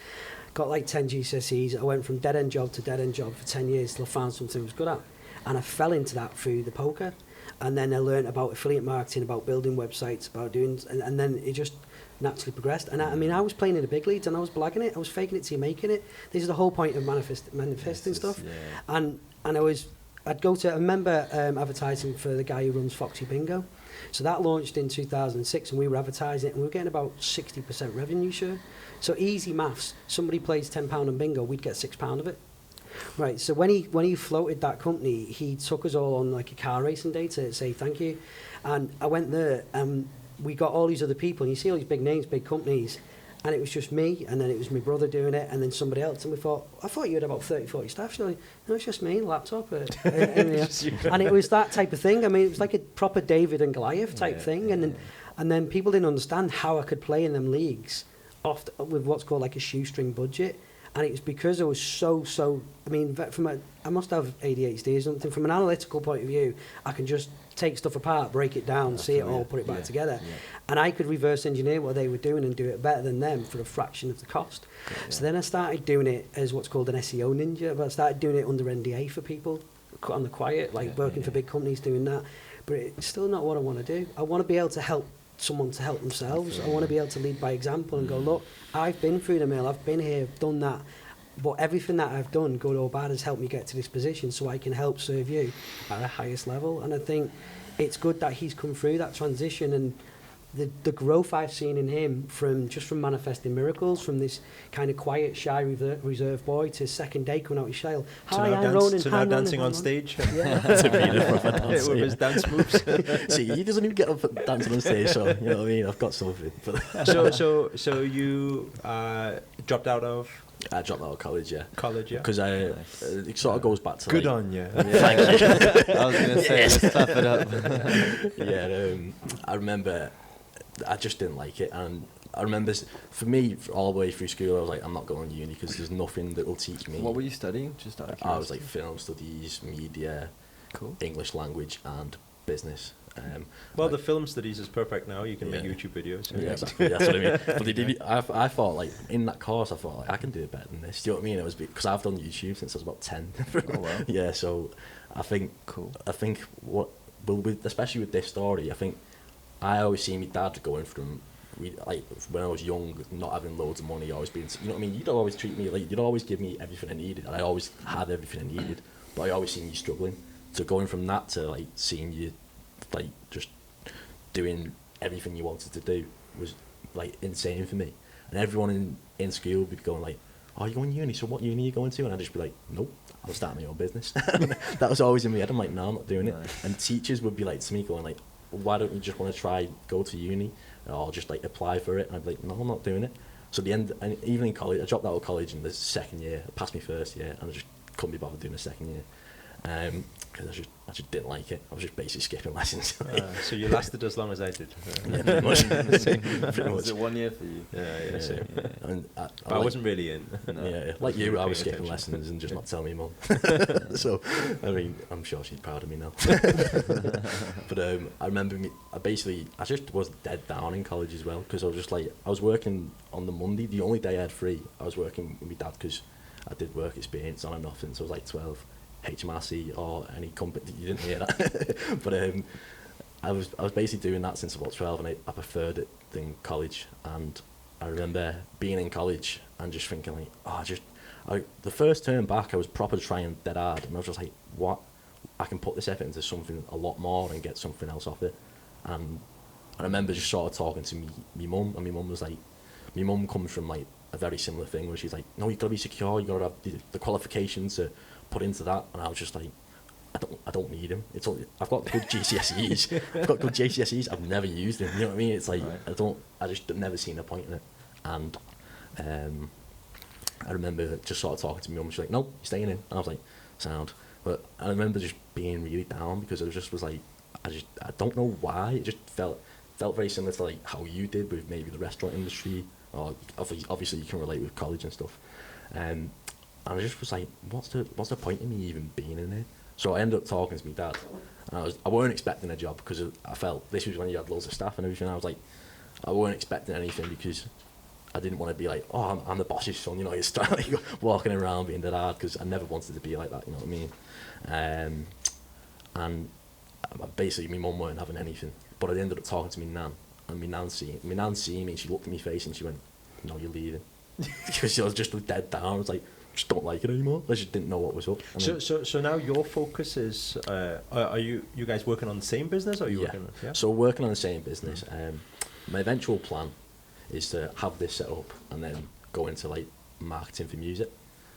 got like 10 GCSEs. I went from dead end job to dead end job for 10 years till I found something I was good at. And I fell into that through the poker. And then I learned about affiliate marketing, about building websites, about doing... And then it just naturally progressed. And I mean, I was playing in the big leagues and I was blagging it. I was faking it till you're making it. This is the whole point of manifesting stuff. Yeah. And I was I remember advertising for the guy who runs Foxy Bingo. So that launched in 2006 and we were advertising it and we were getting about 60% revenue share. So easy maths, somebody plays £10 on bingo, we'd get £6 of it. Right, so when he floated that company, he took us all on like a car racing day to say thank you. And I went there and we got all these other people and you see all these big names, big companies, and it was just me, and then it was my brother doing it, and then somebody else, and I thought you had about 30, 40 staff. So, no, it's just me, laptop. And it was that type of thing. I mean, it was like a proper David and Goliath type thing, and then people didn't understand how I could play in them leagues with what's called like a shoestring budget. And it was because I was so, I mean, I must have ADHD or something. From an analytical point of view, I can just take stuff apart, break it down, see it all, put it back together. Yeah. And I could reverse engineer what they were doing and do it better than them for a fraction of the cost. Yeah. So then I started doing it as what's called an SEO ninja, but I started doing it under NDA for people, on the quiet, like working for big companies doing that. But it's still not what I want to do. I want to be able to help someone to help themselves. I want to be able to lead by example and go, look, I've been through the mill, I've been here, I've done that, but everything that I've done, good or bad, has helped me get to this position so I can help serve you at the highest level. And I think it's good that he's come through that transition, and the growth I've seen in him from manifesting miracles, from this kind of quiet, shy, reserved boy to second day coming out his shell. Hi, I'm Ronan. To now dancing on stage. Yeah. To be the proper dancer, with his dance moves. See, he doesn't even get up and dancing on stage, so you know what I mean. I've got something. So you dropped out of. I dropped out of college, yeah. College, yeah. Because it sort of goes back to good like, on you. Thank you. I was going to say, let's clap it up. Yeah, I remember I just didn't like it, and I remember for me all the way through school I was like, I'm not going to uni because there's nothing that will teach me. What were you studying? Just out of curiosity. I was like film studies, media, English language and business. Well, the film studies is perfect now. You can make YouTube videos. Yeah, exactly. That's what I mean. But they did, I thought, like, in that course, I thought, like, I can do it better than this. Do you know what I mean? It was because I've done YouTube since I was about 10. Oh, wow. Yeah, so I think, especially with this story, I think I always see my dad going from, like, when I was young, not having loads of money, always being, you know what I mean? You'd always treat me, like, you'd always give me everything I needed, and I always had everything I needed, but I always seen you struggling. So going from that to, like, seeing you, like, just doing everything you wanted to do was like insane for me. And everyone in school would be going like, oh, you're going to uni, so what uni are you going to? And I'd just be like, nope, I'll start my own business. That was always in my head. I'm like, no, I'm not doing it. And teachers would be like to me going like, why don't you just want to try go to uni or just like apply for it? And I'd be like, no, I'm not doing it. So the end, and even in college, I dropped out of college in the second year. I passed my first year and I just couldn't be bothered doing the second year. Because I just didn't like it. I was just basically skipping lessons. So you lasted as long as I did. Yeah, pretty much. Pretty much. Was it 1 year for you? Yeah. Same. Yeah. And I wasn't really in. No. Yeah, like you, I was skipping lessons and just not telling me mum. So, I mean, I'm sure she's proud of me now. But I remember I just was dead down in college as well, because I was just like, I was working on the Monday, the only day I had free, I was working with my dad because I did work experience on and off since I was like 12. HMRC or any company, you didn't hear that. But I was basically doing that since about 12, and I preferred it than college. And I remember being in college and just thinking like, the first term back I was proper trying dead hard, and I was just like, what, I can put this effort into something a lot more and get something else off it. And I remember just sort of talking to me mum, and my mum was like, my mum comes from like a very similar thing where she's like, no, you've got to be secure, you've got to have the qualifications to put into that. And I was just like, I don't need him. It's only, I've got good GCSEs. I've never used them. You know what I mean? It's like, right. I just never seen a point in it. And I remember just sort of talking to my mum. She's like, no, you're staying in. And I was like, sound. But I remember just being really down because it was like, I don't know why. It just felt very similar to like how you did with maybe the restaurant industry, or obviously you can relate with college and stuff. And I just was like, what's the point in me even being in here? So I ended up talking to my dad, and I weren't expecting a job because I felt this was when you had loads of staff and everything. I was like, I weren't expecting anything because I didn't want to be like, oh, I'm the boss's son, you know, you're like walking around being that hard, because I never wanted to be like that, you know what I mean? And basically my mum weren't having anything, but I ended up talking to my nan, and my nan seeing me, and she looked at my face and she went, no, you're leaving. Because she was just dead down. I was like, just don't like it anymore. I just didn't know what was up. So now your focus is, are you guys working on the same business, or are you Yeah. working on, yeah? So working on the same business. My eventual plan is to have this set up and then go into like marketing for music.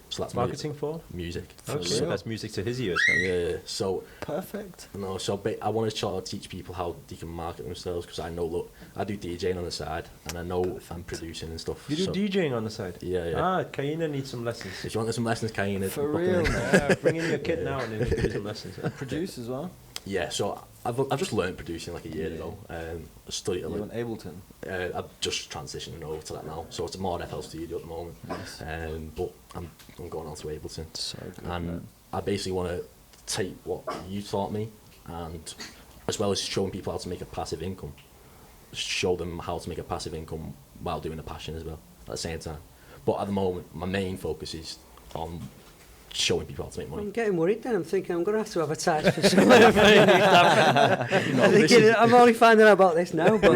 So that's Marketing for? music. Okay, real? that's music to his ears. Yeah. So Perfect. no, so I want to try to teach people how they can market themselves, because I know, look, I do DJing on the side, and I know I'm producing and stuff. You do so, DJing on the side? Yeah, yeah. Ah, Kaina needs some lessons. If you want some lessons, Kaina, For book real, them in. man. Bring in your kid now and then do some lessons. Produce as well. Yeah, so I've just learned producing like a year ago. I studied at You're like, in Ableton. I'm just transitioning over to that now. So it's more FL Studio at the moment. Nice. But I'm going on to Ableton. So good, And man. I basically want to take what you taught me, and as well as showing people how to make a passive income, show them how to make a passive income while doing a passion as well at the same time. But at the moment, my main focus is on showing people how to make money. I'm getting worried then. I'm thinking I'm going to have to advertise for someone. I'm thinking, I'm only finding out about this now, but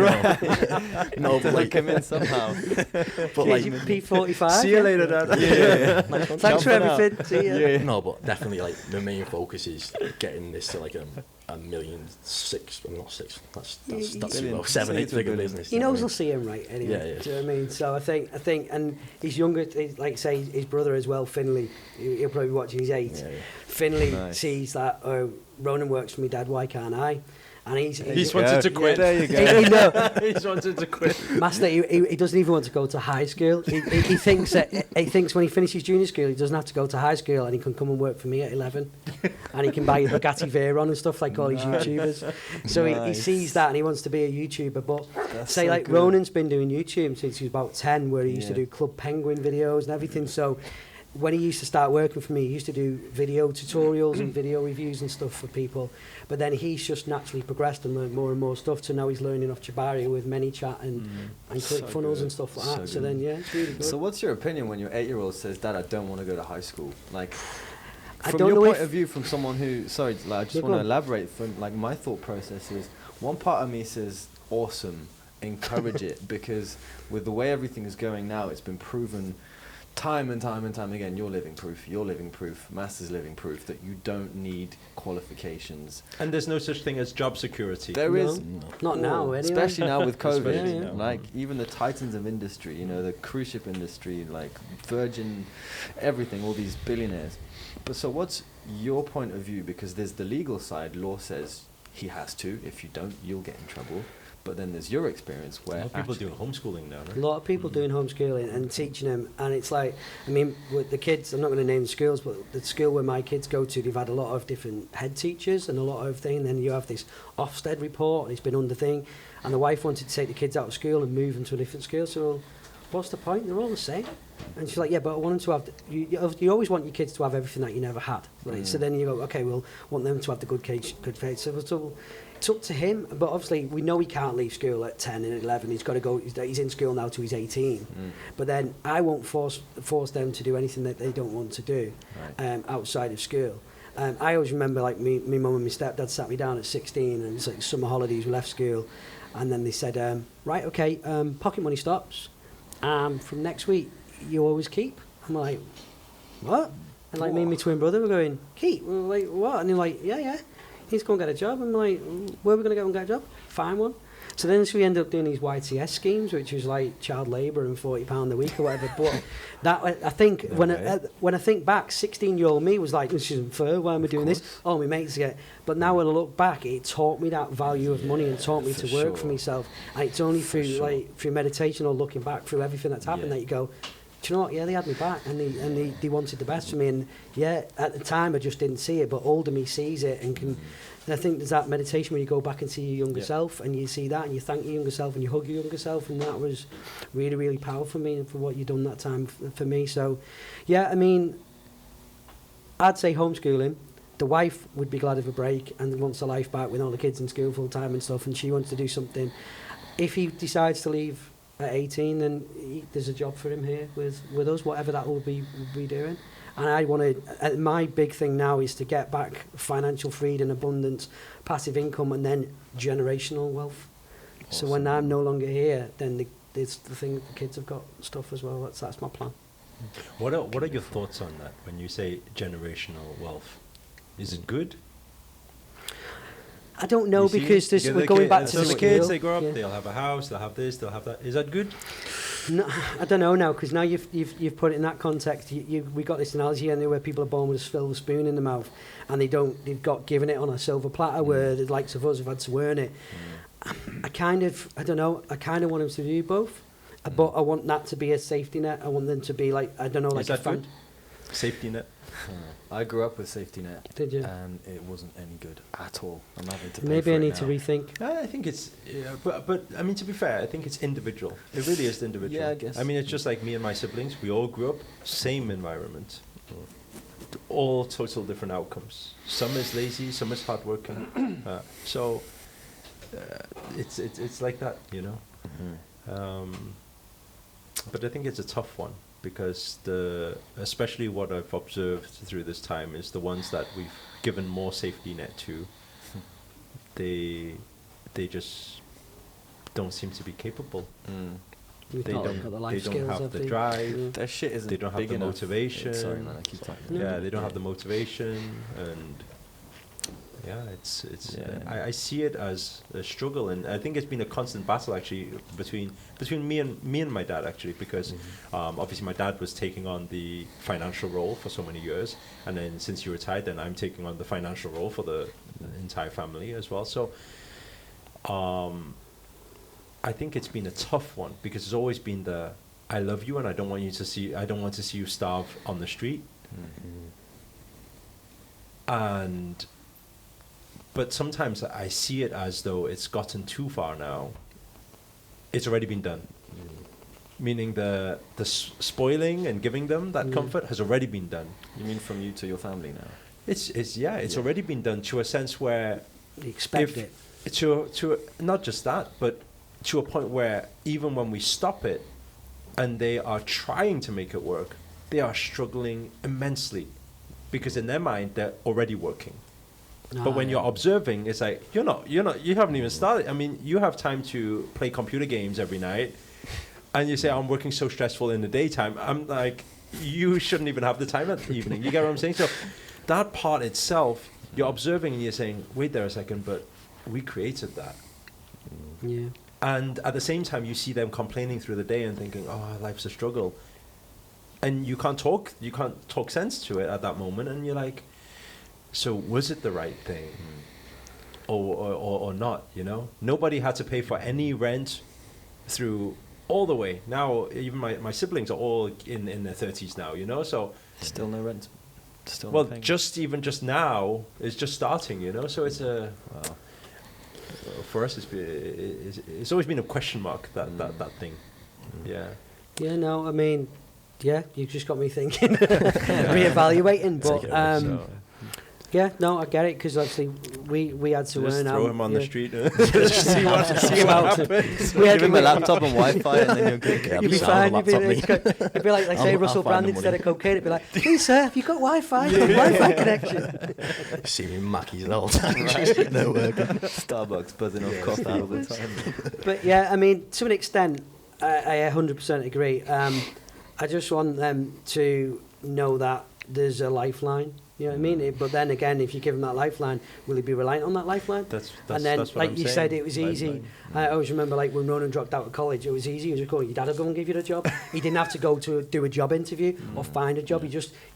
No, but like, Come in somehow. but like, P45. See you later, Dad. Yeah. Thanks for Jumping out. everything. See ya. no, but definitely like the main focus is getting this to like a million six. I'm not six. That's Billion. well, 7, 8 It's a figure billion. business. He you know knows what he'll see him right anyway. Yeah, yeah. Do you know what I mean? So I think, and he's younger. Like say his brother as well, Finley. He'll probably be watching. He's 8. I mean? Yeah, yeah. Finley Nice. sees that. Oh, Ronan works for me, Dad. Why can't I? And He's wanted to quit. There you go. He, no, He's wanted to quit. Master, he doesn't even want to go to high school. He thinks that he thinks when he finishes junior school, he doesn't have to go to high school, and he can come and work for me at 11, and he can buy a Bugatti Veyron and stuff like all these YouTubers. So he Nice. sees that, and he wants to be a YouTuber. But That's say so like good. Ronan's been doing YouTube since he was about 10, where he used to Yeah. do Club Penguin videos and everything. So when he used to start working for me, he used to do video tutorials and video reviews and stuff for people. But then he's just naturally progressed and learned more and more stuff. So now he's learning off Jabari with ManyChat and So ClickFunnels good. and stuff like So that. So good. then, yeah, it's really good. So what's your opinion when your 8-year-old says, Dad, I don't want to go to high school? Like, I from don't your know point if- of view, from someone who, sorry, like, I just No, want go to on. elaborate. From like my thought process is, one part of me says, awesome, encourage it, because with the way everything is going now, it's been proven time and time and time again. You're living proof. Master's living proof that you don't need qualifications. And there's no such thing as job security. There No. is. Not now, anyway. Especially now with COVID. Especially now. Like, even the titans of industry, you know, the cruise ship industry, like Virgin, everything, all these billionaires. But so what's your point of view? Because there's the legal side. Law says he has to. If you don't, you'll get in trouble. But then there's your experience A where lot of people actually- do homeschooling now, A right? lot of people doing homeschooling and teaching them, and it's like, I mean, with the kids, I'm not going to name the schools, but the school where my kids go to, they've had a lot of different head teachers and a lot of things. And then you have this Ofsted report, and it's been under thing, and the wife wanted to take the kids out of school and move them to a different school. So, well, what's the point? They're all the same. And she's like, yeah, but I want them to have. You always want your kids to have everything that you never had, right? So then you go, okay, we'll want them to have the good faith. So it's up to him, but obviously we know he can't leave school at 10 and 11. He's got to go. He's in school now till he's 18. But then I won't force them to do anything that they don't want to do Right. outside of school. I always remember, like, me mum and my stepdad sat me down at 16, and it's like summer holidays. We left school, and then they said, right, okay, pocket money stops. From next week, you always keep. I'm like, what? And like me and my twin brother were going, keep? We're like, what? And they're like, yeah. He's going to get a job. I'm like, where are we going to go and get a job? Find one. So then we ended up doing these YTS schemes, which was like child labour and £40 a week or whatever. But that, I think, when I think back, 16-year-old me was like, this isn't fair, why am I doing this? Oh, my mates get. But now when I look back, it taught me that value of money and taught me to work for myself. And it's only through meditation or looking back through everything that's happened that you go, do you know what? Yeah, they had me back, and they wanted the best for me. And yeah, at the time I just didn't see it, but older me sees it and can. And I think there's that meditation where you go back and see your younger self, and you see that, and you thank your younger self, and you hug your younger self, and that was really, really powerful for me and for what you've done that time for me. So, yeah, I mean, I'd say homeschooling. The wife would be glad of a break and wants her life back with all the kids in school full time and stuff, and she wants to do something. If he decides to leave at 18, then there's a job for him here with us, whatever that will be doing. And I want to, my big thing now is to get back financial freedom, abundance, passive income, and then generational wealth. So when I'm no longer here, then the thing, the kids have got stuff as well. That's my plan. What are your thoughts on that when you say generational wealth? Is it good? I don't know, You see, because yeah, we're going back to so the the kids, school. they grow up, Yeah. they'll have a house, they'll have this, they'll have that. Is that good? No, I don't know now, because now you've put it in that context. We got this analogy in there where people are born with a silver spoon in the mouth, and they've got given it on a silver platter, where the likes of us have had to earn it. I don't know. I kind of want them to do both, but I want that to be a safety net. I want them to be like, I don't know, like Is that good? Safety net. I grew up with safety net. Did you? And it wasn't any good at all. I'm having to pay Maybe for I it need now. to rethink. I think it's, yeah, but I mean, to be fair, I think it's individual. It really is individual. Yeah, I guess. I mean, it's just like me and my siblings. We all grew up same environment, all total different outcomes. Some is lazy, some is hardworking. It's like that, you know. But I think it's a tough one, because especially what I've observed through this time is the ones that we've given more safety net to, they just don't seem to be capable. We've They not don't. got the They life don't skills, have the they? drive. Yeah. Their shit isn't They don't have big the enough. motivation. Sorry, man, I keep talking. Yeah, they don't have the motivation, and yeah, it's. Yeah. I see it as a struggle, and I think it's been a constant battle actually between me and my dad, actually, because obviously my dad was taking on the financial role for so many years, and then since he retired, then I'm taking on the financial role for the entire family as well. So, I think it's been a tough one, because it's always been I love you and I don't want to see you starve on the street. But sometimes I see it as though it's gotten too far now. It's already been done. Meaning the spoiling and giving them that comfort has already been done. You mean from you to your family now? It's already been done, to a sense where They expect it. to not just that, but to a point where even when we stop it and they are trying to make it work, they are struggling immensely, because in their mind they're already working. But when you're observing, it's like you haven't even started. I mean, you have time to play computer games every night, and you say, I'm working so stressful in the daytime. I'm like, you shouldn't even have the time at the evening. You get what I'm saying? So that part itself, you're observing and you're saying, wait there a second, but we created that. Yeah. And at the same time, you see them complaining through the day and thinking, oh, life's a struggle. And you can't talk sense to it at that moment. And you're like, so was it the right thing or not, you know? Nobody had to pay for any rent through all the way. Now, even my siblings are all in their 30s now, you know? So Still no rent. Still well, no paying. just now, it's just starting, you know? So it's Wow. for us, it's always been a question mark, that thing. Yeah. Yeah, no, I mean, yeah, you've just got me thinking, reevaluating. Take it away, But yeah, no, I get it, because obviously we had to Just earn throw out. him on the yeah. street. see what happens. We had Give him to- a laptop and Wi-Fi, and then you're good. Yeah, You'd be sound fine. You'd be, laptop, it'd be like say I'll Russell find Brand the instead money. of cocaine. It'd be like, please sir, have you got Wi-Fi? Wi-Fi connection. See me in Mackey's the whole time. Just no work. Starbucks buzzing off coffee all the time. But yeah, I mean, to an extent, I 100% agree. I just want them to know that there's a lifeline. You know what I mean? But then again, if you give them that lifeline, will he be reliant on that lifeline? That's And then, what like I'm you saying. said, it was easy. Lifeline. I always remember, like, when Ronan dropped out of college, it was easy. He was just going, your dad will go and give you the job. He didn't have to go to do a job interview or find a job.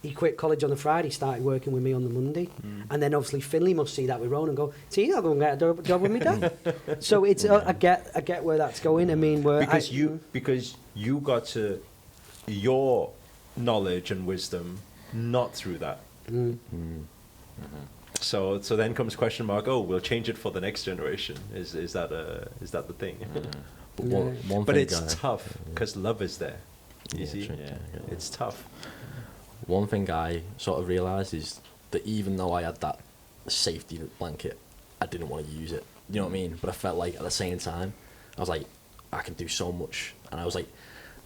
He quit college on the Friday, started working with me on the Monday. And then, obviously, Finley must see that with Ronan and go, see, I'll go and get a job with me dad. So it's, I get where that's going. I mean, because you got to your knowledge and wisdom not through that. So then comes question mark. Oh, we'll change it for the next generation. Is that the thing? But Yeah. one But thing, it's tough because love is there. You Yeah, see, true. it's tough. One thing I sort of realised is that even though I had that safety blanket, I didn't want to use it. You know what I mean? But I felt like at the same time, I was like, I can do so much. And I was like,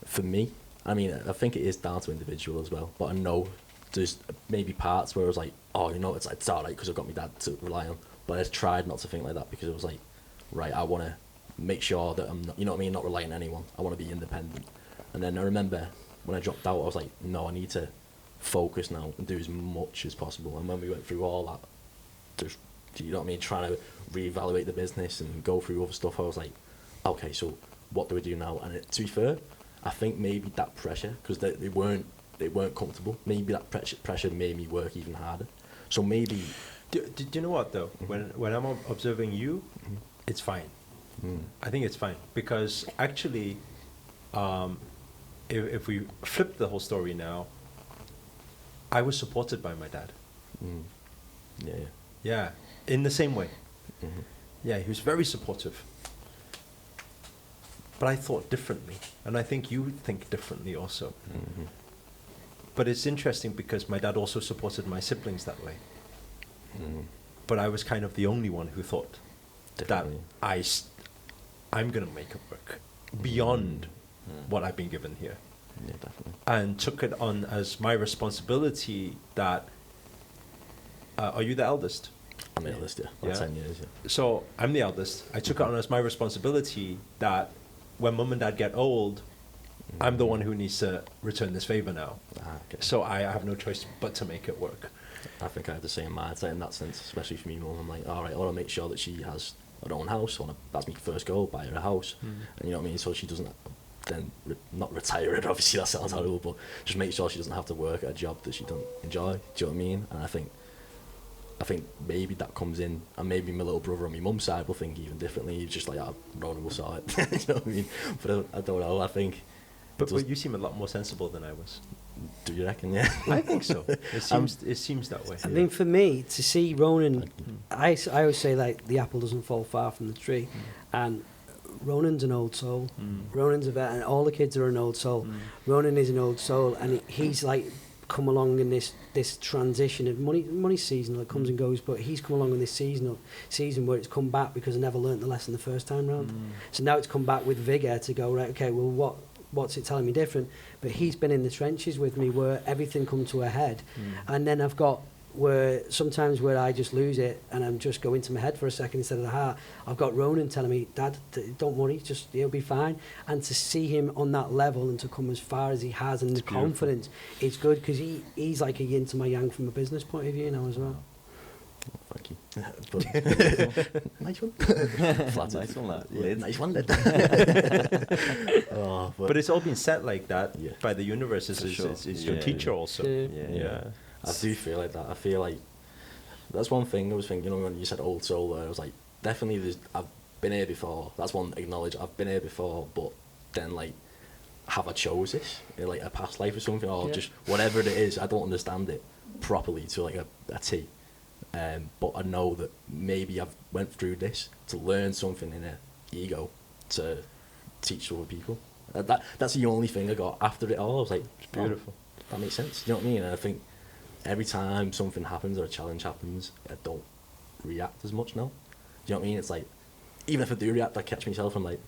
for me, I mean, I think it is down to individual as well. But I know there's maybe parts where I was like, oh, you know, it's all right because I've got my dad to rely on. But I tried not to think like that, because it was like, right, I want to make sure that I'm not, you know what I mean, not relying on anyone. I want to be independent. And then I remember when I dropped out, I was like, no, I need to focus now and do as much as possible. And when we went through all that, just, you know what I mean, trying to reevaluate the business and go through other stuff, I was like, okay, so what do we do now? And to be fair, I think maybe that pressure, because they weren't comfortable, maybe that pressure made me work even harder. So maybe... Do you know what, though? When I'm observing you, it's fine. I think it's fine. Because actually, if we flip the whole story now, I was supported by my dad. Yeah. Yeah, in the same way. Yeah, he was very supportive. But I thought differently. And I think you think differently also. But it's interesting because my dad also supported my siblings that way. But I was kind of the only one who thought Definitely. that I'm going to make it work beyond what I've been given here. Yeah, definitely. And took it on as my responsibility that... are you the eldest? I'm the eldest, yeah. About 10 years, yeah. So I'm the eldest. I took it on as my responsibility that when mum and dad get old, I'm the one who needs to return this favor now. Okay. So I have no choice but to make it work. I think I have the same mindset in that sense, especially for me, mum. I'm like, all right, I want to make sure that she has her own house. That's my first goal, buy her a house. And you know what I mean? So she doesn't then, not retire it, obviously, that sounds horrible, but just make sure she doesn't have to work at a job that she doesn't enjoy. Do you know what I mean? And I think maybe that comes in, and maybe my little brother on my mum's side will think even differently. He's just like, Ronan will sort it. You know what I mean? But I don't know. I think. But you seem a lot more sensible than I was. Do you reckon? Yeah. I think so. It seems that way. I mean, for me, to see Ronan, I always say like the apple doesn't fall far from the tree, and Ronan's an old soul. Ronan's a vet, and all the kids are an old soul. Ronan is an old soul, and he's like come along in this transition of money season that comes and goes, but he's come along in this season where it's come back because I never learnt the lesson the first time round. So now it's come back with vigour to go, right, okay, well, what's it telling me different? But he's been in the trenches with me where everything come to a head. And then I've got sometimes where I just lose it and I'm just go into my head for a second instead of the heart. I've got Ronan telling me, Dad, don't worry, just he'll be fine. And to see him on that level and to come as far as he has and the confidence, it's good because he's like a yin to my yang from a business point of view now as well. Thank you. Nice one. Nice one, lad. Yeah. Nice one, lad. But it's all been set like that by the universe. Sure. It's your teacher also. Yeah. I do feel like that. I feel like that's one thing I was thinking when you said old soul there. I was like, definitely I've been here before. That's one acknowledge. I've been here before, but then like, have I chose this in like a past life or something, or just whatever it is? I don't understand it properly to like a T. But I know that maybe I've went through this to learn something in a ego to teach other people. That's the only thing I got after it all. I was like, it's beautiful. That makes sense. Do you know what I mean? And I think every time something happens or a challenge happens, I don't react as much now. Do you know what I mean? It's like, even if I do react, I catch myself. I'm like,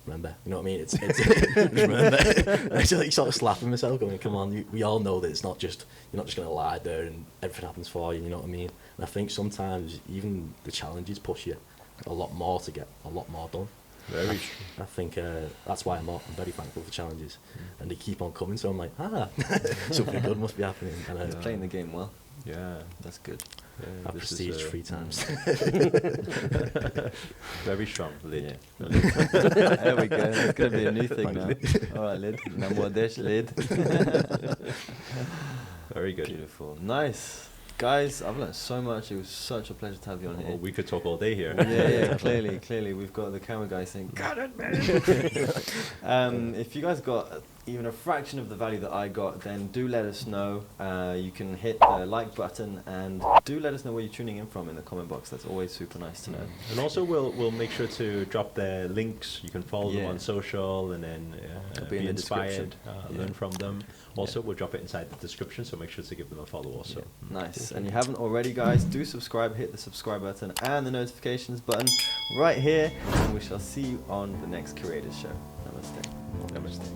remember, you know what I mean? It's remember. I just like sort of slapping myself, going, come on, we all know that it's not just, you're not just going to lie there and everything happens for you. You know what I mean? And I think sometimes even the challenges push you a lot more to get a lot more done. Very true. I think that's why I'm very thankful for challenges, and they keep on coming. So I'm like, something good must be happening. And He's playing the game well. Yeah, That's good. I've prestige 3 times. Very strong, lid. Yeah. There we go. It's going to be a new thing now. All right, lid. No more dish, lid. Very good. Beautiful. Nice. Guys, I've learned so much. It was such a pleasure to have you on here. Oh, we could talk all day here. Yeah, clearly. We've got the camera guy saying, got it, man. If you guys got even a fraction of the value that I got, then do let us know. You can hit the like button and do let us know where you're tuning in from in the comment box. That's always super nice to know. And also we'll make sure to drop their links. You can follow them on social and then be inspired, learn from them. Also, we'll drop it inside the description, so make sure to give them a follow also. Nice. And you haven't already, guys, do subscribe, hit the subscribe button and the notifications button right here, and we shall see you on the next Creators Show. Namaste. Namaste.